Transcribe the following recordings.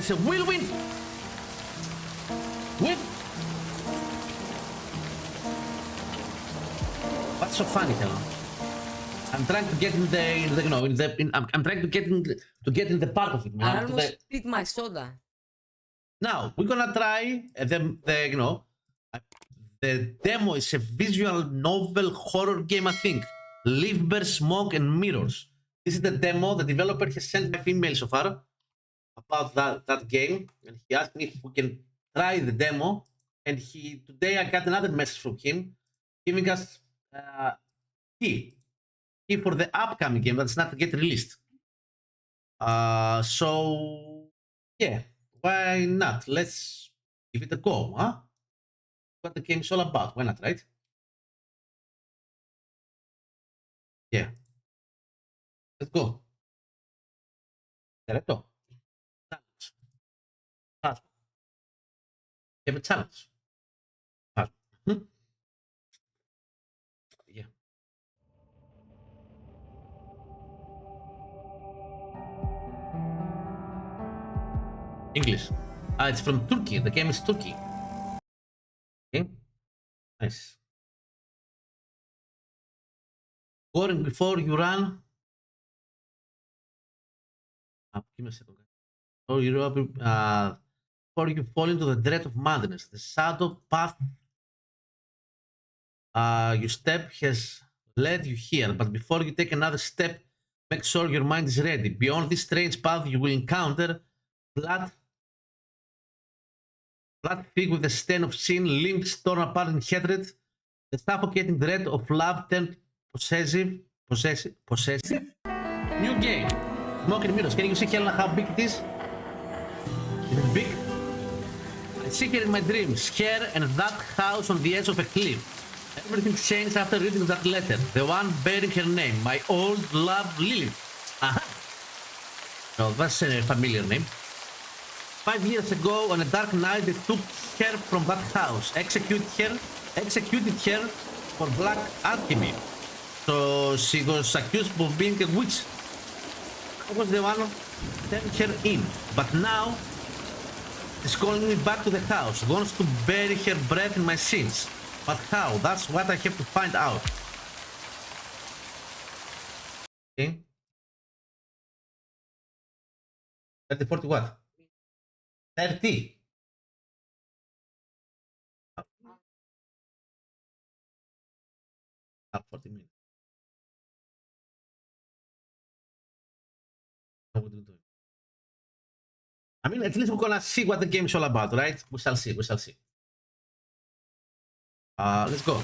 There's a whirlwind. Whip. What's so funny, Helen? I'm trying to get in the you know, I'm trying to get in the part of it, man. I almost spit my soda. Now we're gonna try the you know, the demo is a visual novel horror game, I think. Livber, Smoke and Mirrors. This is the demo. The developer has sent me 5 emails so far about that game, and he asked me if we can try the demo. And today I got another message from him giving us key for the upcoming game that's not yet released. So yeah, why not? Let's give it a go, huh? What the game is all about. Why not, right? Yeah. Let's go. Directo. Challenge. Give a challenge. Yeah. English. It's from Turkey. The game is Turkey. Okay. Nice. Warning before you run. Give me a second. Before you fall into the dread of madness, the shadow path your step has led you here. But before you take another step, make sure your mind is ready. Beyond this strange path, you will encounter blood filled with the stain of sin, limbs torn apart in hatred, the suffocating dread of love turned possessive. New game. Smoke and Mirrors. Can you see, Helena, how big it is? Is it big? I see her in my dreams, her and that house on the edge of a cliff. Everything changed after reading that letter. The one bearing her name, my old love Lily. Aha! No, that's a familiar name. 5 years ago, on a dark night, they took her from that house, executed her for black alchemy. So she was accused of being a witch. I was the one who turned her in. But now, she's calling me back to the house, wants to bury her breath in my sins. But how? That's what I have to find out. Okay. 30, 40 what? 30. Oh. 40 minutes. I mean, at least we're gonna see what the game is all about, right? We shall see, we shall see. Let's go.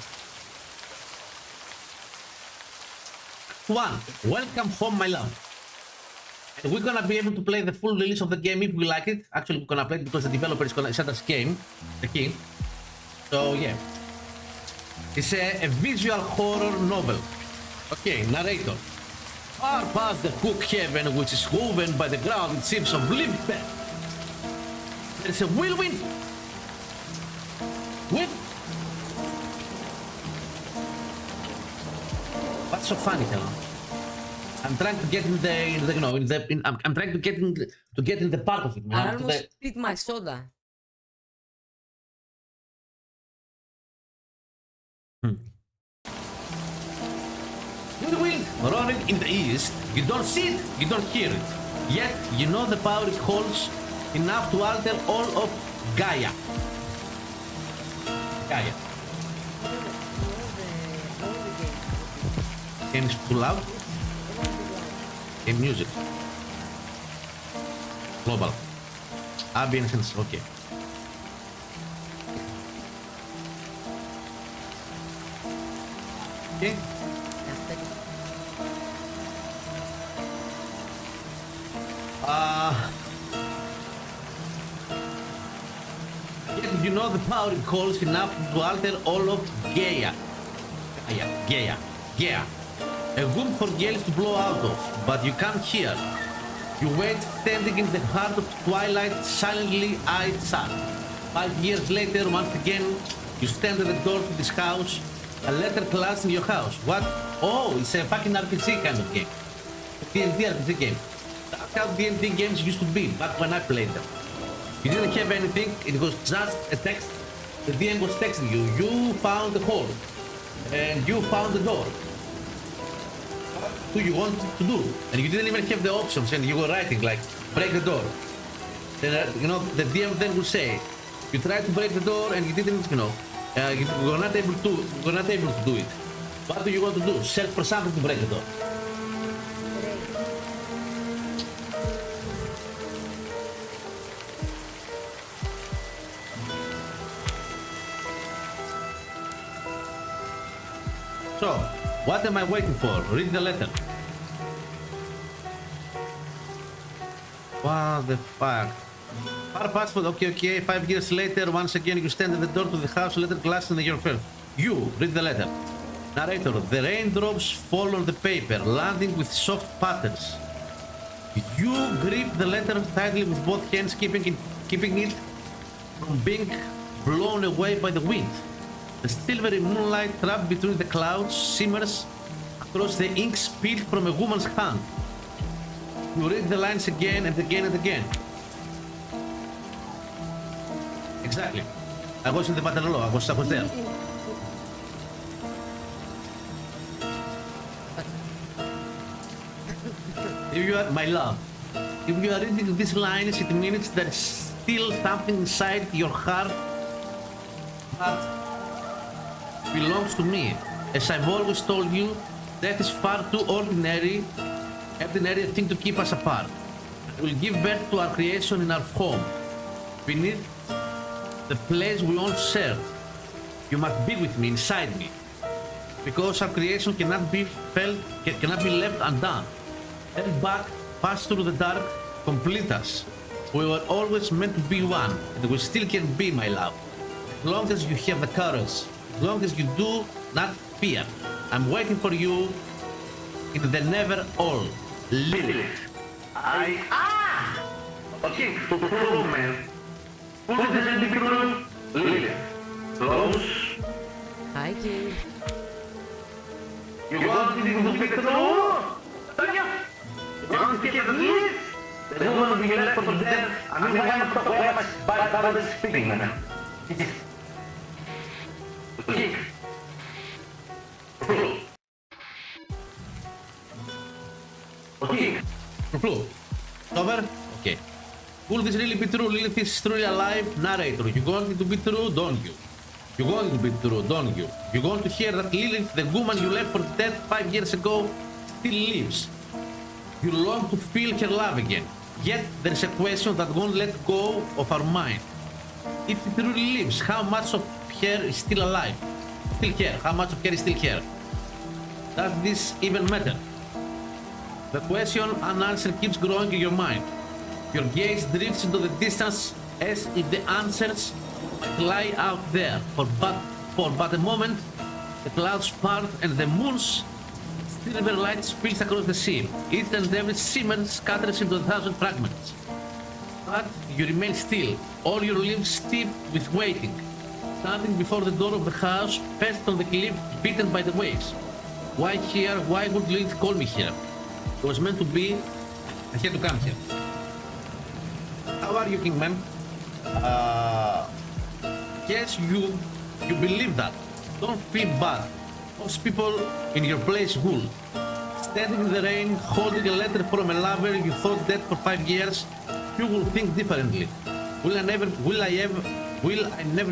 One, welcome home, my love. And we're gonna be able to play the full release of the game if we like it. Actually, we're gonna play it because the developer is gonna send us the key. So yeah, it's a visual horror novel. Okay, narrator. Far past the cook heaven, which is woven by the ground in ships of Livber. There's a whirlwind. Whip. What's so funny, Helen? I'm trying to get in the you know, I'm trying to get in the part of it, man. I almost spit my soda. In the wind, roaring in the east, you don't see it, you don't hear it. Yet, you know the power it holds enough to alter all of Gaia. Gaia. Game is too loud. Game music. Global. Ambient sense, okay. Okay. Yet you know the power it calls enough to alter all of Gaia. Gaia. A womb for gales to blow out of, but you can't hear. You wait standing in the heart of twilight, silently eyed sun. 5 years later, once again, you stand at the door to this house. A letter class in your house. What? Oh, it's a fucking RPG kind of game. D&D RPG game. That's how D&D games used to be back when I played them. You didn't have anything, it was just a text. The DM was texting you. You found the hole. And you found the door. What do you want to do? And you didn't even have the options, and you were writing like, break the door. Then, you know, the DM then will say, you tried to break the door and you didn't, you know, you were not able to do it. What do you want to do? Search for something to break the door. So, what am I waiting for? Read the letter. What the fuck? Far past for okay. 5 years later, once again you stand at the door to the house, letter glass in your face. You read the letter. Narrator, the raindrops fall on the paper, landing with soft patterns. You grip the letter tightly with both hands, keeping it from being blown away by the wind. The silvery moonlight trapped between the clouds simmers across the ink spilled from a woman's hand. You read the lines again and again and again. Exactly. I was in the battle law. I was there. If you are my love, if you are reading these lines, it means there is still something inside your heart that belongs to me. As I've always told you, death is far too ordinary thing to keep us apart. I will give birth to our creation in our home, beneath the place we once shared. You must be with me, inside me, because our creation cannot be left undone. Held back, pass through the dark, complete us. We were always meant to be one, and we still can be, my love. As long as you have the courage, as long as you do not fear. I'm waiting for you in the never all. Lilith. Okay, so man. Who is the individual? Lilith. Close. Hi, King. You want to speak the truth? Tanya? You want to speak the truth? The woman will be left for dead. I mean, why am I bad speaking, man? Kick. Okay. Flu. Over? Okay. Will this really be true? Lilith is truly alive? Narrator, you want it to be true, don't you? You want it to be true, don't you? You want to hear that Lilith, the woman you left for dead 5 years ago, still lives. You long to feel her love again. Yet there's a question that won't let go of our mind. If she truly lives, how much of her is still alive? Still here? How much of her is still here? Does this even matter? The question unanswered keeps growing in your mind. Your gaze drifts into the distance as if the answers lie out there. For but a moment, the clouds part and the moon's silver light spills across the sea. Each and every shimmer scatters into 1,000 fragments. But you remain still, all your limbs stiff with waiting. Standing before the door of the house, perched on the cliff, beaten by the waves. Why here? Why would Lilith call me here? It was meant to be. I had to come here. How are you, Kingman? Yes, you believe that. Don't feel bad. Most people in your place would. Standing in the rain, holding a letter from a lover you thought dead for 5 years, you will think differently. Will I never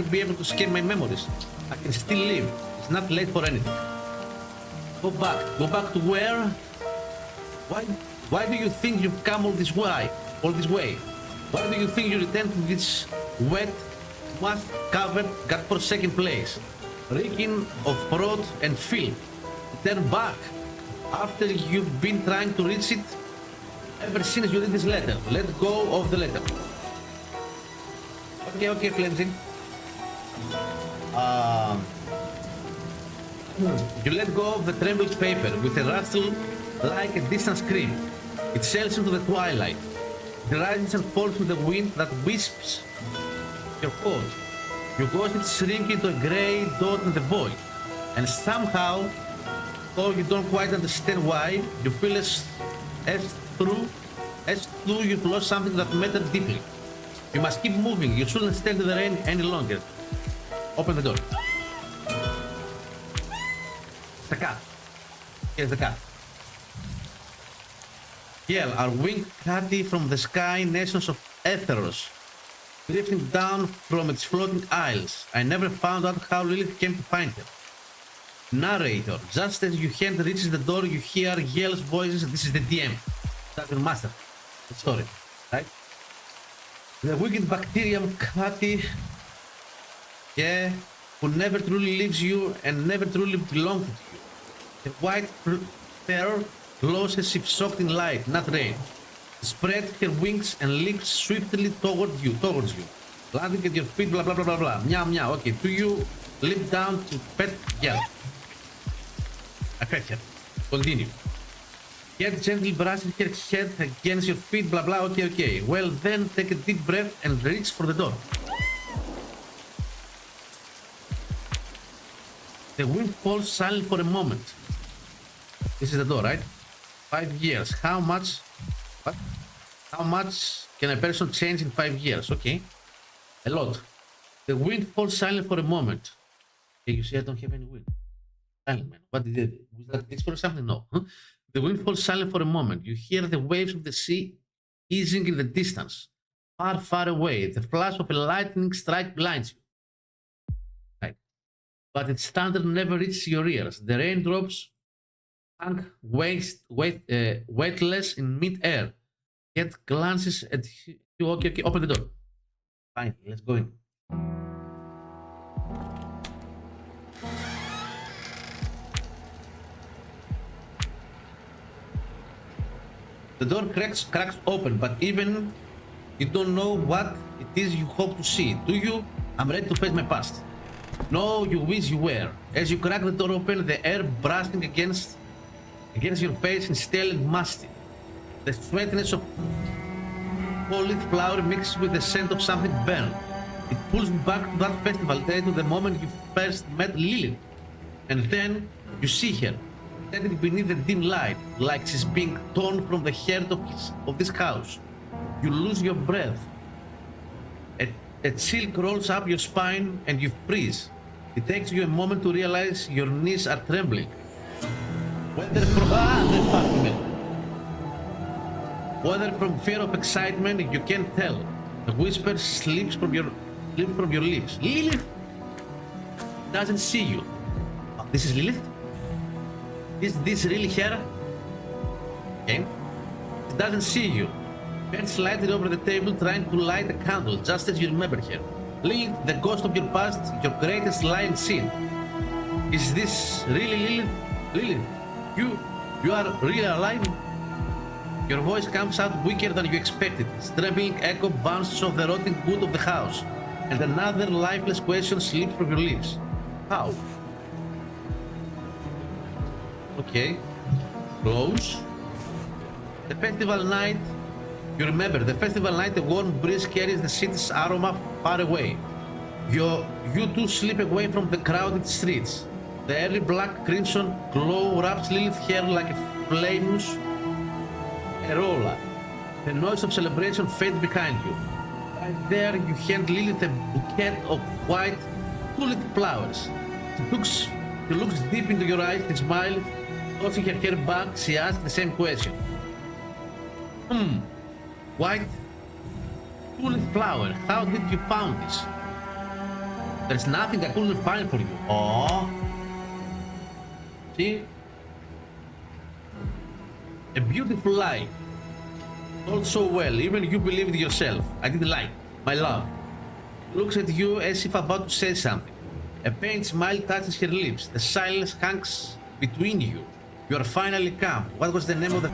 be able to escape my memories? I can still live. It's not late for anything. Go back. Go back to where? Why do you think you've come all this way? Why do you think you returned to this wet, moss-covered, God-forsaken place, reeking of fraud and filth? Turn back after you've been trying to reach it ever since you read this letter. Let go of the letter. Okay, cleansing. You let go of the trembled paper with a rustle like a distant scream. It sails into the twilight. It rises and falls with the wind that wisps your coat. You watch it shrink into a grey dot in the void. And somehow, though you don't quite understand why, you feel as though you've lost something that mattered deeply. You must keep moving. You shouldn't stand in the rain any longer. Open the door. It's the cat. Here's the cat. Yell, our winged catty from the sky, nations of Etheros, drifting down from its floating isles. I never found out how Lilith came to find her. Narrator, just as your hand reaches the door, you hear Yell's voices. This is the DM. That's the master. The story, right? The wicked bacterium catty, yeah, who never truly leaves you and never truly belonged to you. The white terror glows as if soaked in light, not rain. Spreads her wings and leaps swiftly towards you, landing at your feet, blah blah blah blah blah. Meow meow. Okay, do you leap down to pet Yell? I pet her. Continue. Get gently brushing her head against your feet, blah blah. Okay, okay. Well then, take a deep breath and reach for the door. The wind falls silent for a moment. This is the door, right? 5 years. How much? What? How much can a person change in 5 years? Okay. A lot. The wind falls silent for a moment. Okay, you see I don't have any wind. Silent, man. What did it? Was that this for something? No. Huh? The wind falls silent for a moment. You hear the waves of the sea easing in the distance. Far, far away. The flash of a lightning strike blinds you. Right. But its thunder never reaches your ears. The raindrops hang weightless in mid-air. Yet glances at you. Okay, okay, open the door. Fine, let's go in. The door cracks open, but even you don't know what it is you hope to see, do you? I'm ready to face my past. No, you wish you were. As you crack the door open, the air brushing against your face is stale and musty. The sweetness of cauliflower mixes with the scent of something burned. It pulls me back to that festival day, to the moment you first met Lilith. And then you see her, standing beneath the dim light, like she's being torn from the heart of this house. You lose your breath. A chill crawls up your spine and you freeze. It takes you a moment to realize your knees are trembling. Whether from fear of excitement, you can't tell. A whisper slips from your lips. Lilith doesn't see you. Oh, this is Lilith? Is this really her? Okay. She doesn't see you. Bent slightly over the table, trying to light a candle, just as you remember her. Lilith, the ghost of your past, your greatest lie and sin. Is this really Lilith? Lilith, you are really alive? Your voice comes out weaker than you expected. Trembling echo bounces off the rotting wood of the house, and another lifeless question slips from your lips. How? Okay. Close. The festival night. You remember, the festival night, the warm breeze carries the city's aroma far away. You two slip away from the crowded streets. The early black crimson glow wraps Lilith's hair like a flameless aurora. The noise of celebration fades behind you. Right there, you hand Lilith a bouquet of white tulip flowers. She looks deep into your eyes and smiles. Tossing her hair back, she asks the same question. White tulip flower, how did you find this? There's nothing I couldn't find for you. Oh, see? A beautiful lie. Told so well, even you believed yourself. I didn't lie. My love looks at you as if about to say something. A faint smile touches her lips. The silence hangs between you. You are finally calm. What was the name of the...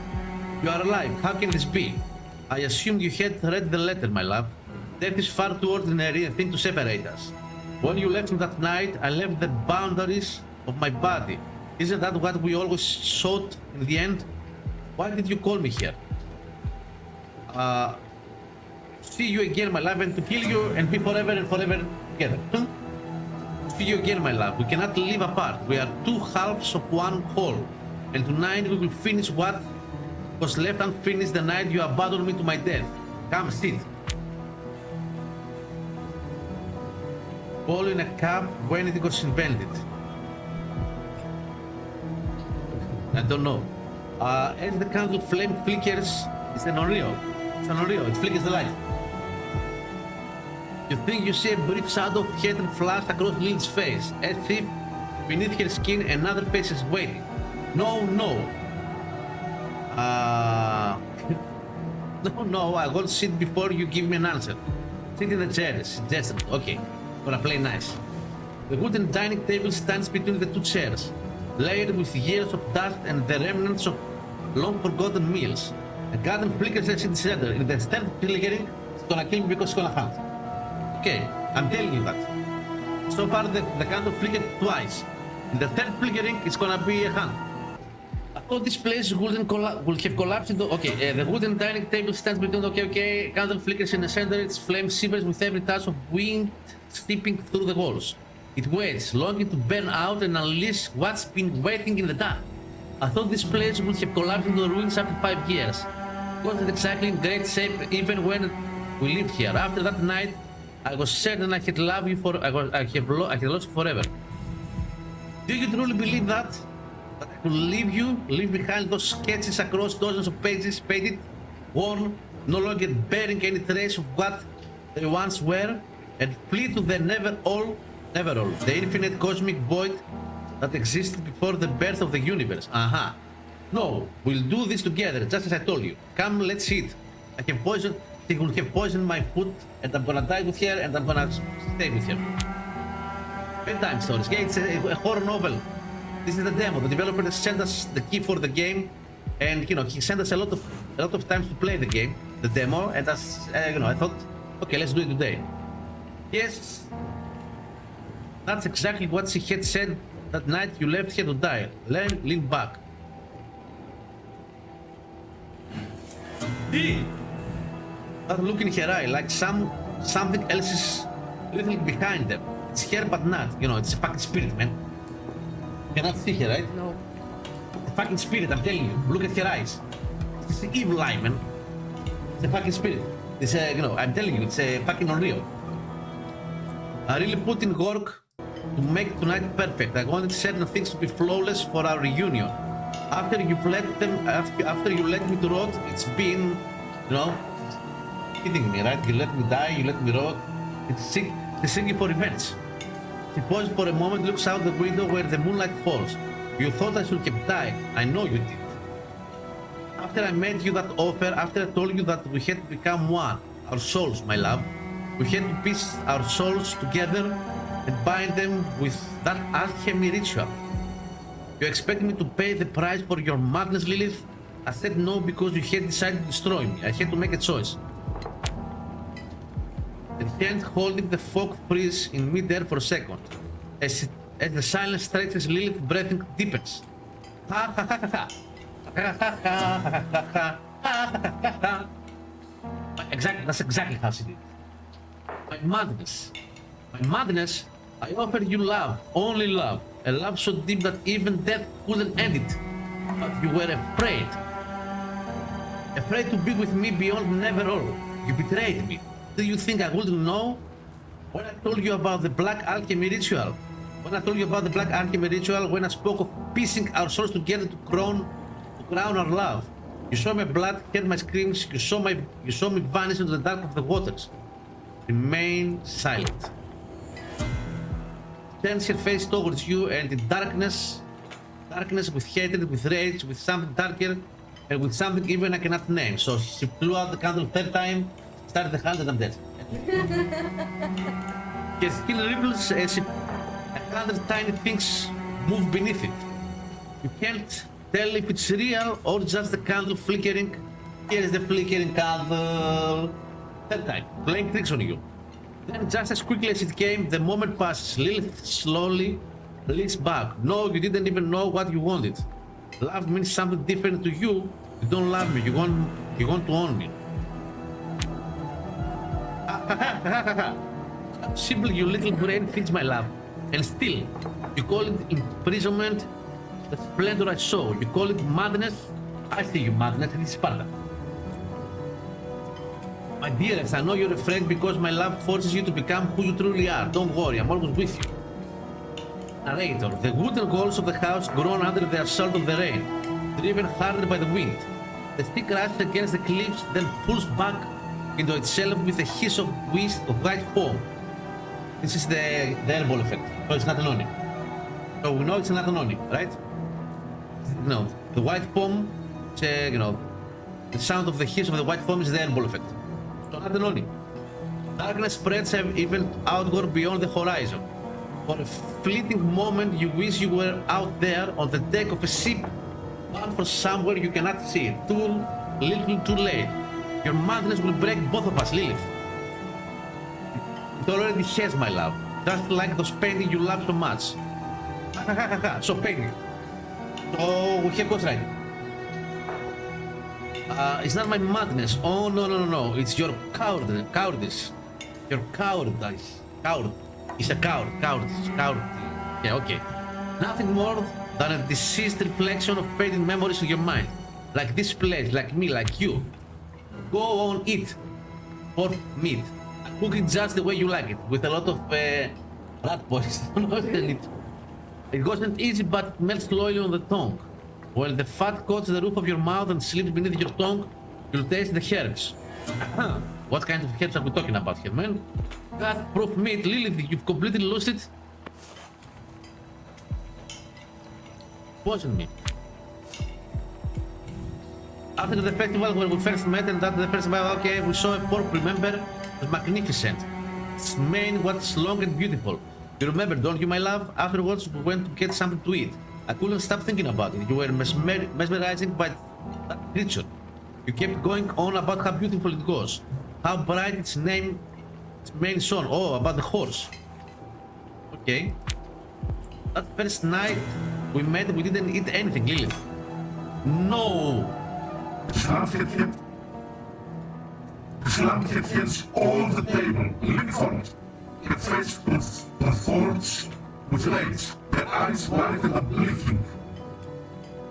You are alive. How can this be? I assumed you had read the letter, my love. Death is far too ordinary a thing to separate us. When you left me that night, I left the boundaries of my body. Isn't that what we always sought in the end? Why did you call me here? See you again, my love, and to kill you and be forever and forever together. See you again, my love. We cannot live apart. We are two halves of one whole. And tonight we will finish what was left unfinished the night you abandoned me to my death. Come, sit. Ball in a cup when it was invented. I don't know. As the candle flame flickers, it's an Oreo. It's an Oreo. It flickers the light. You think you see a brief shadow of hatred flash across Lil's face, as if beneath her skin another face is waiting. No, no. No, I won't sit before you give me an answer. Sit in the chair, suggested. Okay, gonna play nice. The wooden dining table stands between the two chairs, layered with years of dust and the remnants of long forgotten meals. A garden flickers in the center. In the third flickering, it's gonna kill me because it's gonna hunt. Okay, I'm telling you that. So far, the candle flickered twice. In the third flickering, it's gonna be a hunt. I thought this place would have collapsed into... Okay, the wooden dining table stands between... Okay, candle flickers in the center, its flame shivers with every touch of wind seeping through the walls. It waits, longing to burn out and unleash what's been waiting in the dark. I thought this place would have collapsed into ruins after 5 years. It wasn't exactly in great shape even when we lived here. After that night, I was certain I had loved you I had lost you forever. Do you truly believe that? That I could leave behind those sketches across dozens of pages, faded, worn, no longer bearing any trace of what they once were, and flee to the never all, the infinite cosmic void that existed before the birth of the universe? No, we'll do this together, just as I told you. Come, let's eat. He will have poisoned my food, and I'm gonna die with her, and I'm gonna stay with her. Bedtime stories. Yeah, it's a horror novel. This is the demo. The developer sent us the key for the game, and he sent us a lot of times to play the game, the demo, and as I thought, okay, let's do it today. Yes, that's exactly what she had said that night you left her to die. Lean back. That look in her eye, like something else is literally behind them. It's her, but not. It's a fucking spirit, man. You cannot see her, right? No. It's a fucking spirit, I'm telling you. Look at her eyes. It's an evil eye, man. It's a fucking spirit. It's I'm telling you, it's a fucking unreal. I really put in work to make tonight perfect. I wanted certain things to be flawless for our reunion. After you let me to rot, it's been, kidding me, right? You let me die, you let me rot. It's singing for revenge. She paused for a moment, looks out the window where the moonlight falls. You thought I should have died. I know you did. After I made you that offer, after I told you that we had to become one, our souls, my love, we had to piece our souls together and bind them with that alchemy ritual. You expect me to pay the price for your madness, Lilith? I said no because you had decided to destroy me. I had to make a choice. The hand holding the fog freeze in mid-air for a second. As the silence stretches, Lilith's breathing deepens. That's exactly how she did. My madness, I offered you love, only love. A love so deep that even death couldn't end it. But you were afraid. Afraid to be with me beyond never all. You betrayed me. Do you think I wouldn't know? When I told you about the black alchemy ritual, when I spoke of piecing our souls together to crown our love, you saw my blood, heard my screams, you saw me vanish into the dark of the waters. Remain silent. Turns her face towards you, and in darkness with hatred, with rage, with something darker, and with something even I cannot name. So she blew out the candle third time, started the hand, and I'm dead. Her skin ripples as if 100 tiny things move beneath it. You can't tell if it's real or just the candle flickering. Here is the flickering candle. Third time, playing tricks on you. Then just as quickly as it came, the moment passes. Lilith slowly leans back. No, you didn't even know what you wanted. Love means something different to you. You don't love me, you want to own me. Simply your little brain thinks my love. And still, you call it imprisonment, the splendor I saw. You call it madness. I see you madness, it is Sparta. My dearest, I know you're afraid because my love forces you to become who you truly are. Don't worry, I'm always with you. Narrator, the wooden walls of the house groan under the assault of the rain, driven harder by the wind. The stick rushes against the cliffs, then pulls back into itself with a hiss of white foam. This is the airball effect, so it's not an Oni. So we know it's not an Oni, right? No, the white foam, the sound of the hiss of the white foam is the airball effect. So not an Oni. Darkness spreads even outward beyond the horizon. For a fleeting moment, you wish you were out there on the deck of a ship, bound for somewhere you cannot see. Too little, too late. Your madness will break both of us, Lilith. It already has, my love. Just like those paintings you love so much. So painting. So we have ghostwriting. It's not my madness. Oh no. It's your cowardice. Your cowardice. Coward. He's a coward. Yeah, okay. Nothing more than a deceased reflection of fading memories in your mind. Like this place, like me, like you. Go on, eat. Or meat. Cook it just the way you like it, with a lot of rat poison. It wasn't easy, but it melts slowly on the tongue. While the fat coats the roof of your mouth and slips beneath your tongue, you'll taste the herbs. What kind of herbs are we talking about here, man? God-proof meat, Lilith, you've completely lost it. Poison me. After the festival when we first met and after the festival, okay, we saw a pork, remember? It was magnificent. Its mane was long and beautiful. You remember, don't you, my love? Afterwards, we went to get something to eat. I couldn't stop thinking about it. You were mesmerizing by that creature. You kept going on about how beautiful it was. How bright its main sun. Oh, about the horse. Okay. That first night we met, we didn't eat anything, Lilith. No! The slammed her hands all the table, leaning forward. Her face contorts with rage, her eyes wide and blinking.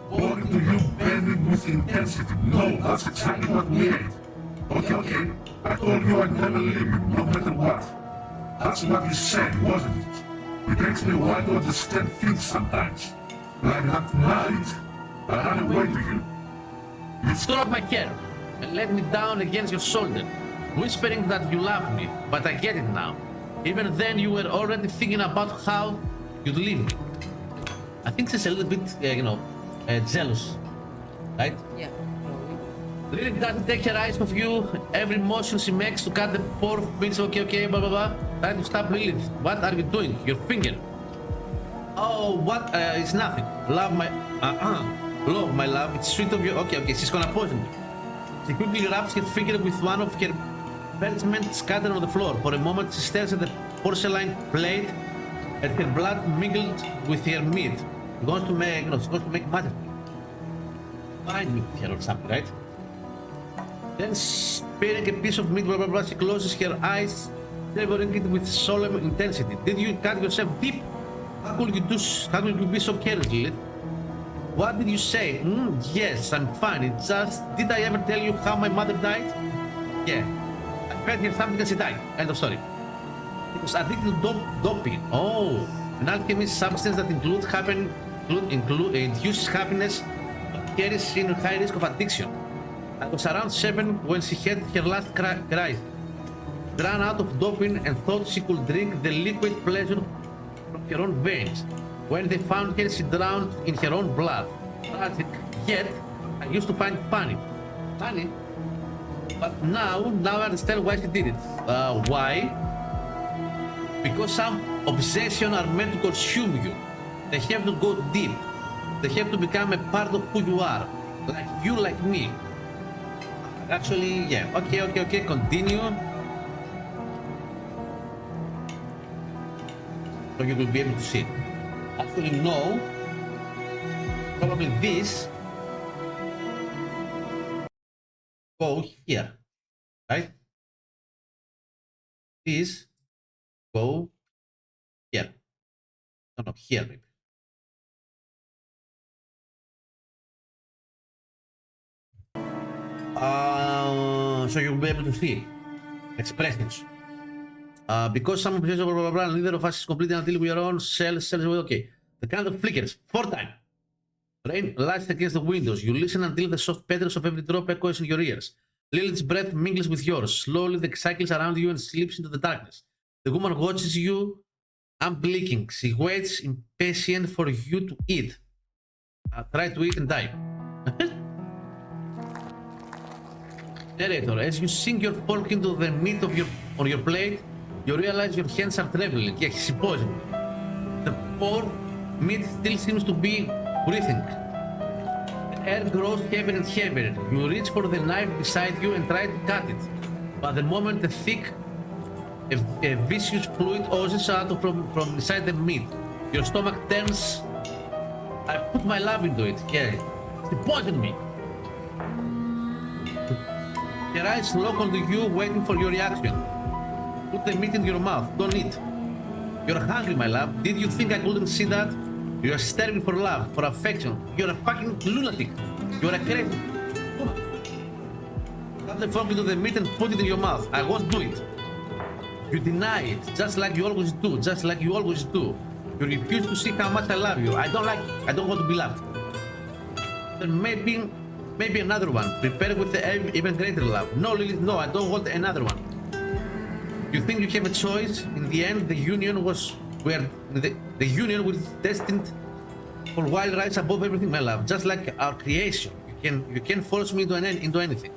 Boring to you, burning with intensity. No, that's exactly what we ate. Okay. I told you I'd never leave you, no matter what. That's what you said, wasn't it? It takes me a while to understand things sometimes. Like that night, I ran away to you. You stroked my hair and let me down against your shoulder, whispering that you loved me, but I get it now. Even then, you were already thinking about how you'd leave me. I think she's a little bit, jealous, right? Yeah. Lilith doesn't take her eyes off you. Every motion she makes to cut the poor means okay, blah, blah, blah. Try to stop Lilith. What are you doing? Your finger. Oh, what? It's nothing. Love, my love. It's sweet of you. Okay, she's gonna poison me. She quickly wraps her finger with one of her parchment scattered on the floor. For a moment, she stares at the porcelain plate and her blood mingled with her meat. She wants to make magic. Find me with her or something, right? Then, spearing a piece of meat, blah, blah, blah, she closes her eyes, savoring it with solemn intensity. Did you cut yourself deep? How could you be so careless, Lilith? What did you say? Yes, I'm fine. It's just, did I ever tell you how my mother died? Yeah. I fed her something and she died. End of story. It was addicted to doping. Oh, an alchemist substance that induces happiness but carries in high risk of addiction. I was around 7 when she had her last cry. Ran out of doping and thought she could drink the liquid pleasure from her own veins. When they found her, she drowned in her own blood. Tragic, yet I used to find it funny. Funny? But now I understand why she did it. Why? Because some obsessions are meant to consume you. They have to go deep. They have to become a part of who you are. Like you, like me. Actually, yeah. Okay. Continue. So you will be able to see it. Actually, no. Probably this. Go here. Right? This. Go here. No, here maybe. So you'll be able to see. expressions. Because some of blah, blah, blah, neither of us is complete until we are on cells, okay. The candle flickers 4 times. Rain lights against the windows. You listen until the soft petals of every drop echoes in your ears. Lilith's breath mingles with yours. Slowly the cycles around you and slips into the darkness. The woman watches you unblinking. She waits impatient for you to eat. Try to eat and die. Narrator, as you sink your fork into the meat of on your plate, you realize your hands are trembling. Yeah, she's poisoned. The poor meat still seems to be breathing. The air grows heavier and heavier. You reach for the knife beside you and try to cut it. But the moment the thick, a viscous fluid oozes out from inside the meat, your stomach turns. I put my love into it. Yeah, she poisoned me. Her eyes lock onto you, waiting for your reaction. Put the meat in your mouth. Don't eat. You're hungry, my love. Did you think I couldn't see that? You're starving for love, for affection. You're a fucking lunatic. You're a crazy woman. Cut the fork into the meat and put it in your mouth. I won't do it. You deny it, just like you always do, just like you always do. You refuse to see how much I love you. I don't want to be loved. Then maybe another one, prepared with even greater love. No, Lilith, no, I don't want another one. You think you have a choice? In the end, the union was destined for wild rights above everything, my love. Just like our creation, you can't force me into anything.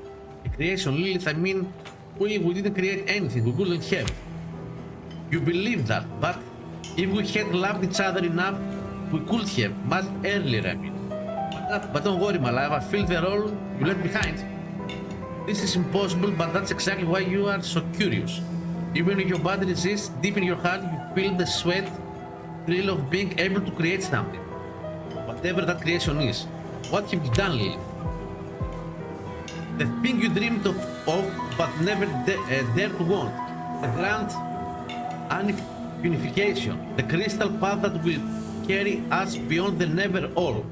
The creation, Lilith, I mean, we didn't create anything. We couldn't have. You believe that, but if we had loved each other enough, we could have much earlier. I mean, but don't worry, my love. I feel the role you left behind. This is impossible, but that's exactly why you are so curious. Even if your body resists, deep in your heart, you feel the sweat thrill of being able to create something. Whatever that creation is. What have you done, Lilith? The thing you dreamed of but never dared to want. The grand unification. The crystal path that will carry us beyond the never all.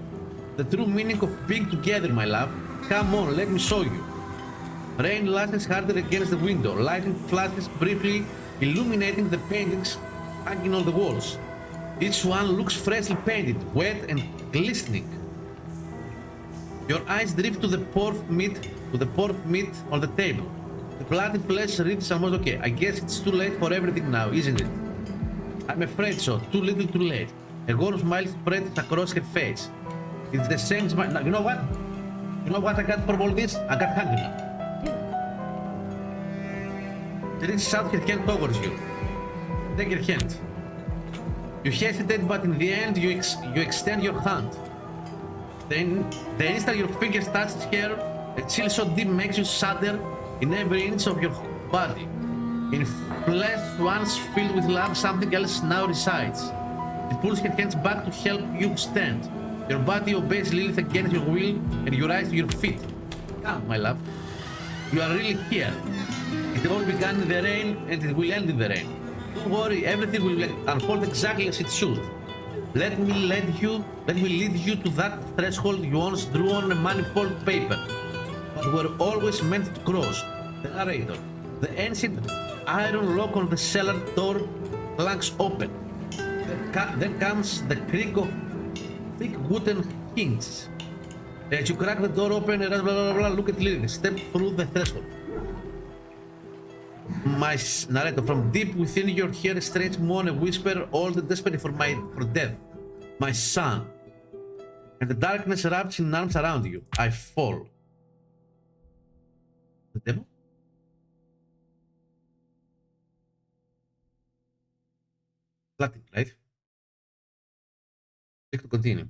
The true meaning of being together, my love. Come on, let me show you. Rain lashes harder against the window. Lightning flashes briefly, illuminating the paintings hanging on the walls. Each one looks freshly painted, wet and glistening. Your eyes drift to the pork meat on the table. The bloody flesh reads almost okay. I guess it's too late for everything now, isn't it? I'm afraid so. Too little, too late. A warm smile spreads across her face. It's the same smile. Now, you know what? You know what I got from all this? I got hungry now. She reaches out her hand towards you. Take her hand. You hesitate, but in the end, you extend your hand. Then, the instant your fingers touch her, a chill so deep makes you shudder in every inch of your body. In flesh once filled with love, something else now resides. She pulls her hands back to help you stand. Your body obeys Lilith against your will, and you rise to your feet. Come, my love. You are really here. It all began in the rain, and it will end in the rain. Don't worry, everything will unfold exactly as it should. Let me lead you to that threshold you once drew on a manifold paper, but were always meant to cross. The narrator. The ancient iron lock on the cellar door clanks open. Then comes the creak of thick wooden hinges. As you crack the door open, blah, blah, blah, look at Lilith, step through the threshold. My narrator, from deep within you hear a strange moan, a whisper, all the desperate for death. My son. And the darkness wraps in arms around you. I fall. The demo? Latin, right? Click to continue.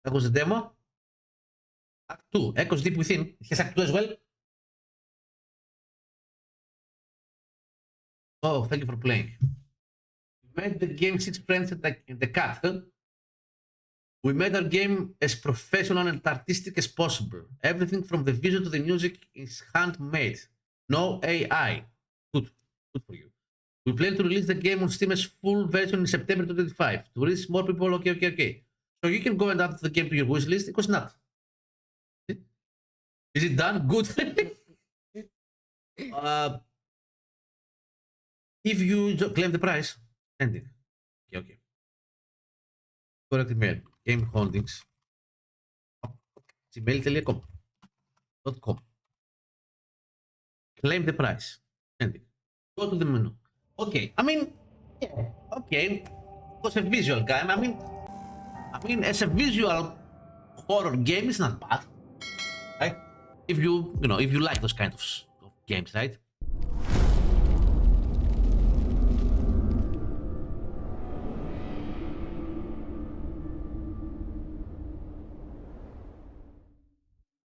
That was the demo. Act 2. Echoes deep within. It has Act 2 as well. Oh, thank you for playing. We made the game 6 friends in the cat. Huh? We made our game as professional and artistic as possible. Everything from the visual to the music is handmade. No AI. Good for you. We plan to release the game on Steam as full version in September 2025. To reach more people, okay. So you can go and add the game to your wish list. It was not. Is it done? Good. If you claim the price, ending. Okay, okay. Correct email. Game holdings. Gmail.com. Claim the price. Ending. Go to the menu. Okay. I mean, yeah. Okay. It was a visual game. As a visual horror game, it's not bad, right? If you like those kind of games, right?